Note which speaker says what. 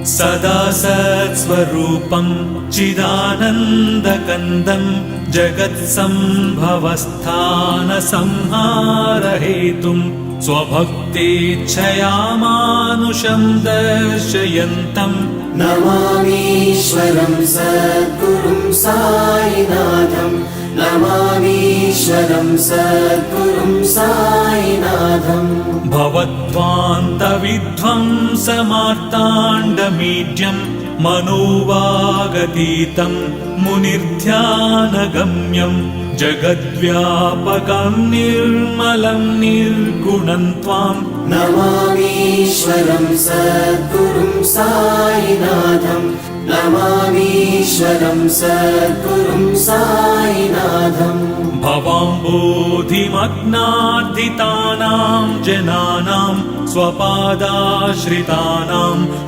Speaker 1: सदा सत्स्वरूपं चिदानन्दकन्दं जगत्सम्भवस्थानसंहारहेतुं स्वभक्तेच्छया मानुषं दर्शयन्तं
Speaker 2: नमामीश्वरं सद्गुरुं साईनाथं नमामीश्वरं सद्गुरुं साईनाथम्
Speaker 1: भवद्ध्वान्तविध्वंसमार्ताण्डमीड्यं मनोवागतीतं मुनिर्ध्यानगम्यं जगद्व्यापकं निर्मलं निर्गुणं त्वां
Speaker 2: नमामीश्वरं सद्गुरुं साईनाथं नमामीश्वरं सद्गुरुं साईनाथम्
Speaker 1: भवाम्बोधिमग्नार्दितानां जनानां स्वपादाश्रितानां